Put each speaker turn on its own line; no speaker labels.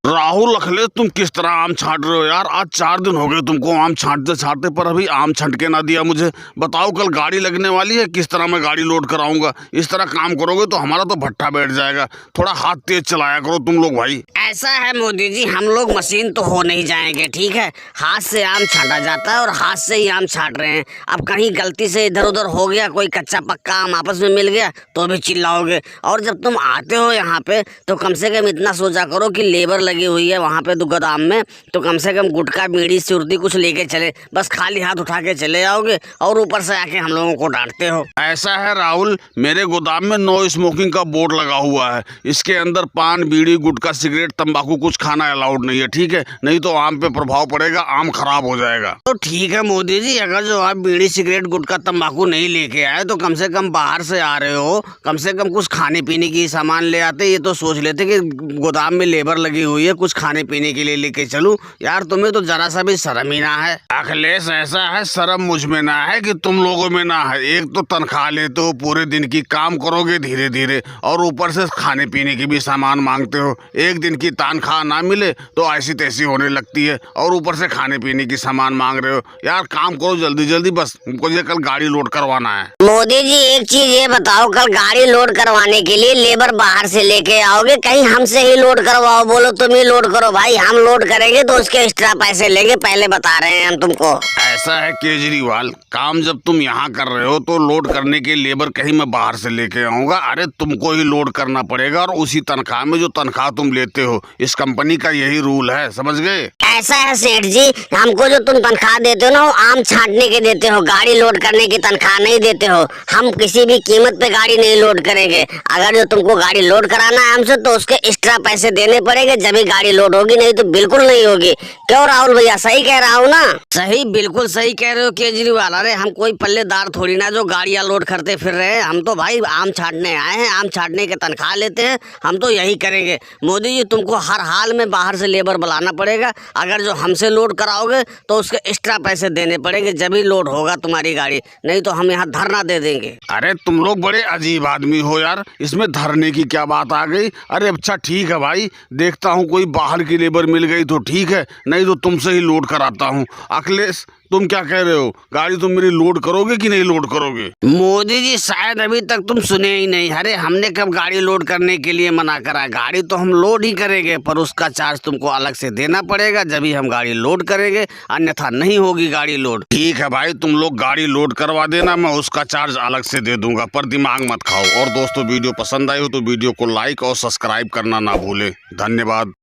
राहुल अखिलेश, तुम किस तरह आम छांट रहे हो यार? आज 4 दिन हो गए तुमको आम छांटते छांटते, पर अभी आम छंट के ना दिया मुझे। बताओ, कल गाड़ी लगने वाली है, किस तरह मैं गाड़ी लोड कराऊंगा? इस तरह काम करोगे तो हमारा तो भट्ठा बैठ जाएगा। थोड़ा हाथ तेज चलाया करो तुम लोग भाई।
ऐसा है मोदी जी, हम लोग मशीन तो हो नहीं जाएंगे, ठीक है? हाथ से आम छांटा जाता है और हाथ से ही आम छांट रहे हैं। अब कहीं गलती से इधर उधर हो गया, कोई कच्चा पक्का आम आपस में मिल गया तो भी चिल्लाओगे। और जब तुम आते हो यहाँ पे तो कम से कम इतना सोचा करो कि लेबर लगी हुई है वहाँ पे गोदाम में, तो कम से कम गुटखा बीड़ी सुर्ती कुछ लेके चले। बस खाली हाथ उठा के चले आओगे और ऊपर से आके हम लोगों को डांटते हो।
ऐसा है राहुल, मेरे गोदाम में नो स्मोकिंग का बोर्ड लगा हुआ है। इसके अंदर पान, बीड़ी, गुटखा, सिगरेट, तंबाकू कुछ खाना अलाउड नहीं है, ठीक है? नहीं तो आम पे प्रभाव पड़ेगा, आम खराब हो जाएगा।
तो ठीक है मोदी जी, अगर जो आप बीड़ी सिगरेट गुटखा तंबाकू नहीं लेके आए तो कम से कम बाहर से आ रहे हो, कम से कम कुछ खाने पीने की सामान ले आते। ये तो सोच लेते कि गोदाम में लेबर लगी हुई है, कुछ खाने पीने के लिए लेके चलूं। यार तुम्हें तो जरा सा भी शर्म ही ना है।
अखिलेश, ऐसा है, शर्म मुझ में ना है कि तुम लोगों में ना है। एक तो तनख्वाह लेते हो पूरे दिन की, काम करोगे धीरे धीरे, और ऊपर से खाने पीने की भी सामान मांगते हो। एक दिन की तनख्वाह ना मिले तो ऐसी तैसी होने लगती है, और ऊपर से खाने पीने की सामान मांग रहे हो। यार काम करो जल्दी जल्दी, बस मुझे कल गाड़ी लोड करवाना है।
मोदी जी एक चीज ये बताओ, कल गाड़ी लोड करवाने के लिए लेबर बाहर से लेके आओगे, कहीं हमसे ही लोड करवाओ? बोलो तुम ही लोड करो भाई, हम लोड करेंगे तो उसके एक्स्ट्रा पैसे लेंगे, पहले बता रहे हैं हम तुमको।
ऐसा है केजरीवाल, काम जब तुम यहाँ कर रहे हो तो लोड करने के लेबर कहीं मैं बाहर से लेके आऊंगा? अरे तुमको ही लोड करना पड़ेगा, और उसी तनख्वाह में जो तनख्वाह तुम लेते हो। इस कंपनी का यही रूल है, समझ गए?
ऐसा है सेठ जी, हमको जो तुम तनख्वाह देते हो ना, वो आम छांटने के देते हो, गाड़ी लोड करने की तनख्वाह नहीं देते हो। हम किसी भी कीमत पे गाड़ी नहीं लोड करेंगे। अगर जो तुमको गाड़ी लोड कराना है हमसे तो उसके एक्स्ट्रा पैसे देने पड़ेंगे, जब ही गाड़ी लोड होगी, नहीं तो बिल्कुल नहीं होगी। क्यों राहुल भैया, सही कह रहा हूँ ना? सही, बिल्कुल सही कह रहे हो केजरीवाल। अरे हम कोई पल्लेदार थोड़ी ना जो गाड़ियां लोड करते फिर रहे हैं। हम तो भाई आम छाटने आए हैं, आम छाटने के तनख्वाह लेते हैं, हम तो यही करेंगे। मोदी जी तुमको हर हाल में बाहर से लेबर बुलाना पड़ेगा। अगर जो हमसे लोड कराओगे तो उसके एक्स्ट्रा पैसे देने पड़ेंगे, जब ही लोड होगा तुम्हारी गाड़ी, नहीं तो हम यहाँ धरना दे देंगे।
अरे तुम लोग बड़े अजीब आदमी हो यार, इसमें धरने की क्या बात आ गई? अरे अच्छा ठीक है भाई, देखता हूँ कोई बाहर की लेबर मिल गई तो ठीक है, नहीं तो तुमसे ही लोड कराता हूँ। अखिलेश, तुम क्या कह रहे हो? गाड़ी तुम मेरी लोड करोगे कि नहीं लोड करोगे?
मोदी जी शायद अभी तक तुम सुने ही नहीं। अरे हमने कब गाड़ी लोड करने के लिए मना करा? गाड़ी तो हम लोड ही करेंगे, पर उसका चार्ज तुमको अलग से देना पड़ेगा, जब ही हम गाड़ी लोड करेंगे, अन्यथा नहीं होगी गाड़ी लोड।
ठीक है भाई, तुम लोग गाड़ी लोड करवा देना, मैं उसका चार्ज अलग से दे दूंगा, पर दिमाग मत खाओ। और दोस्तों, वीडियो पसंद आई हो तो वीडियो को लाइक और सब्सक्राइब करना ना भूले। धन्यवाद।